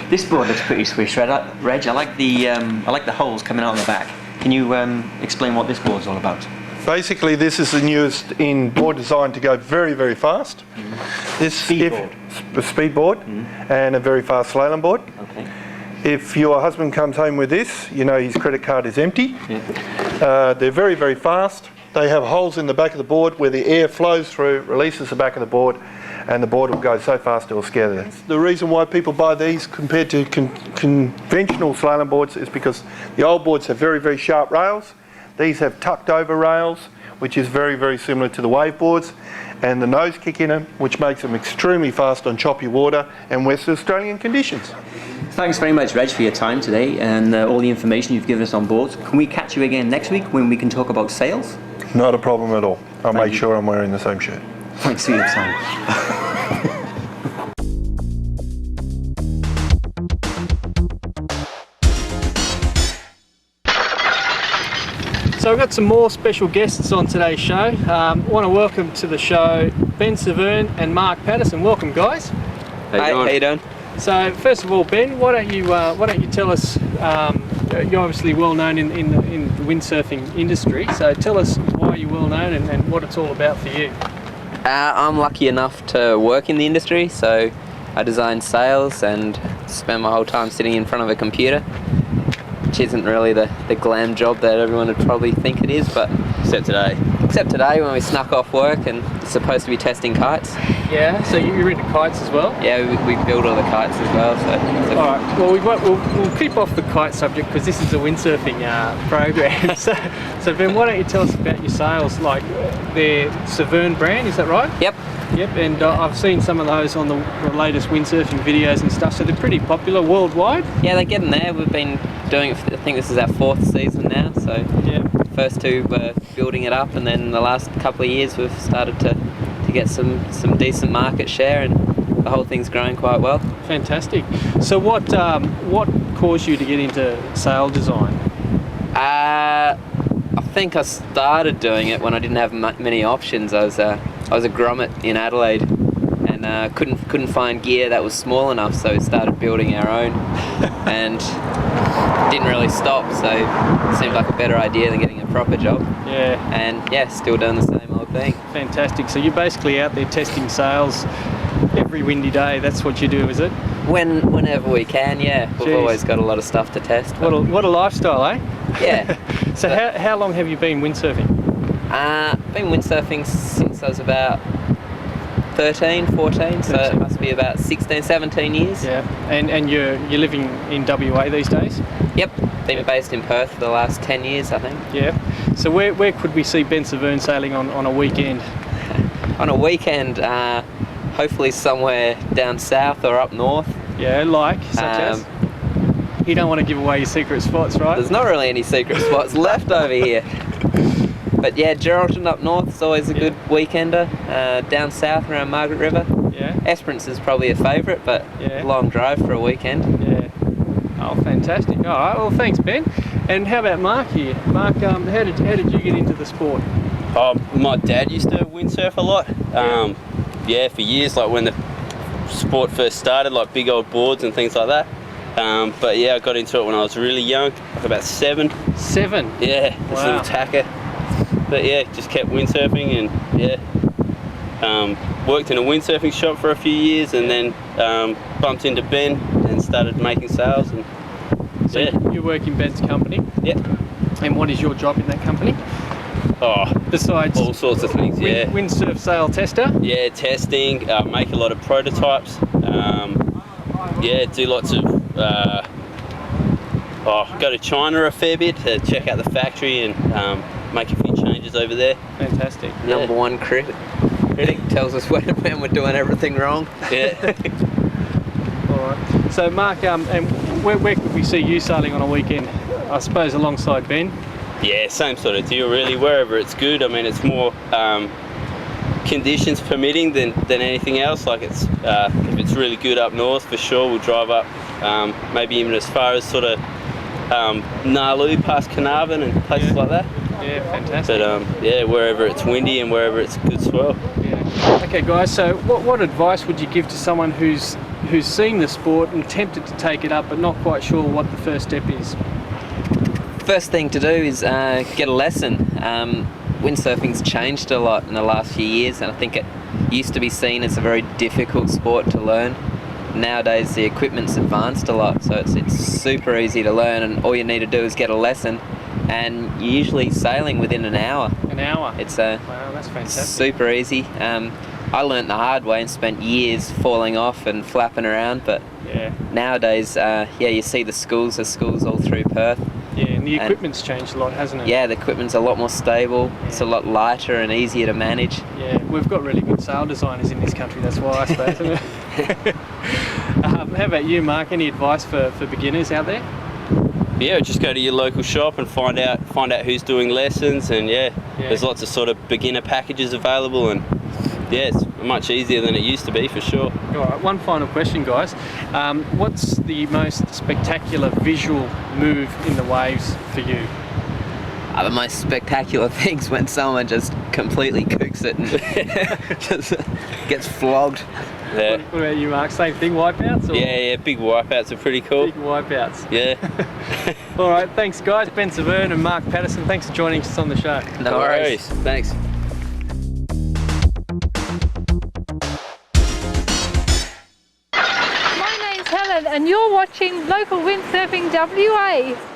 This board looks pretty swish, Reg. I like the holes coming out on the back. Can you explain what this board's all about? Basically, this is the newest in board design to go very, very fast. This Speedboard. A speedboard and a very fast slalom board. Okay. If your husband comes home with this, you know his credit card is empty. Yeah. They're very, very fast. They have holes in the back of the board where the air flows through, releases the back of the board, and the board will go so fast it will scare them. The reason why people buy these compared to conventional slalom boards is because the old boards have very, very sharp rails. These have tucked over rails, which is very, very similar to the wave boards, and the nose kick in them, which makes them extremely fast on choppy water and Western Australian conditions. Thanks very much, Reg, for your time today and all the information you've given us on boards. Can we catch you again next week when we can talk about sales? Not a problem at all. I'll make sure I'm wearing the same shirt. Thanks for your time. So we've got some more special guests on today's show. I want to welcome to the show Ben Severn and Mark Patterson. Welcome, guys. How you doing? So first of all, Ben, why don't you tell us? You're obviously well known in the windsurfing industry. So tell us why you're well known and what it's all about for you. I'm lucky enough to work in the industry, so I design sails and spend my whole time sitting in front of a computer, which isn't really the glam job that everyone would probably think it is, but except today when we snuck off work and supposed to be testing kites. Yeah, so you're into kites as well? Yeah, we build all the kites as well. So all right, well we'll keep off the kite subject because this is a windsurfing program. So Ben, why don't you tell us about your sales, like their Severn brand, is that right? Yep. Yep, and I've seen some of those on the latest windsurfing videos and stuff, so they're pretty popular worldwide. Yeah, they're getting there. We've been doing it, I think this is our 4th season now, so yeah. First 2 were building it up, and then the last couple of years we've started to get some decent market share, and the whole thing's growing quite well. Fantastic. So what caused you to get into sail design? I think I started doing it when I didn't have many options. I was a grommet in Adelaide, and couldn't find gear that was small enough, so we started building our own, and didn't really stop. So it seemed like a better idea than getting a proper job. Yeah. And yeah, still doing the same old thing. Fantastic. So you're basically out there testing sails every windy day. That's what you do, is it? Whenever we can, yeah. We've Jeez. always got a lot of stuff to test. What a lifestyle, eh? Yeah. So how long have you been windsurfing? Been windsurfing since I was about 13, 14, so it must be about 16, 17 years. Yeah. And you're living in WA these days? Yep. Been based in Perth for the last 10 years, I think. Yeah. So where could we see Ben Severn sailing on a weekend? On a weekend, hopefully somewhere down south or up north. Yeah, such as? You don't want to give away your secret spots, right? There's not really any secret spots left over here. But yeah, Geraldton up north is always a good weekender. Down south around Margaret River. Yeah. Esperance is probably a favourite, but yeah. Long drive for a weekend. Yeah. Oh, fantastic. All right, well, thanks, Ben. And how about Mark here? Mark, how did you get into the sport? My dad used to windsurf a lot. Yeah, for years, like when the sport first started, like big old boards and things like that. But yeah, I got into it when I was really young, like about 7. 7? Yeah, this wow. little tacker. But yeah, just kept windsurfing, and yeah, worked in a windsurfing shop for a few years, and then bumped into Ben and started making sails. And so you work in Ben's company? Yeah. And what is your job in that company? Oh, besides all sorts of things. Yeah. Windsurf sail tester? Yeah, testing. Make a lot of prototypes. Yeah, do lots of. Go to China a fair bit to check out the factory and make a few changes over there. Fantastic. Yeah. Number 1 critic tells us when we're doing everything wrong. Yeah. All right. So Mark, and where could we see you sailing on a weekend? I suppose alongside Ben. Yeah, same sort of deal really, wherever it's good. I mean, it's more conditions permitting than anything else. Like it's if it's really good up north, for sure we'll drive up, maybe even as far as sort of Nalu past Carnarvon and places like that. Yeah, fantastic. But yeah, wherever it's windy and wherever it's good swell. Yeah. Okay guys, so what advice would you give to someone who's who's seen the sport and tempted to take it up but not quite sure what the first step is? First thing to do is get a lesson. Windsurfing's changed a lot in the last few years, and I think it used to be seen as a very difficult sport to learn. Nowadays the equipment's advanced a lot, so it's super easy to learn, and all you need to do is get a lesson, and you're usually sailing within an hour. An hour? It's wow, that's fantastic. super easy. I learnt the hard way and spent years falling off and flapping around, but Yeah. nowadays, you see the schools. There's schools all through Perth. Yeah, and the equipment's changed a lot, hasn't it? Yeah, the equipment's a lot more stable. It's a lot lighter and easier to manage. Yeah, we've got really good sail designers in this country, that's why I suppose. How about you, Mark? Any advice for beginners out there? Yeah, just go to your local shop and find out who's doing lessons, and there's lots of sort of beginner packages available, and it's much easier than it used to be for sure. All right, one final question, guys. What's the most spectacular visual move in the waves for you? The most spectacular things when someone just completely kooks it and just gets flogged. Yeah. What about you, Mark? Same thing, wipeouts? Or? Yeah, big wipeouts are pretty cool. Big wipeouts. Yeah. All right, thanks, guys. Ben Severn and Mark Patterson, thanks for joining us on the show. No worries. Thanks. My name's Helen and you're watching Local Windsurfing WA.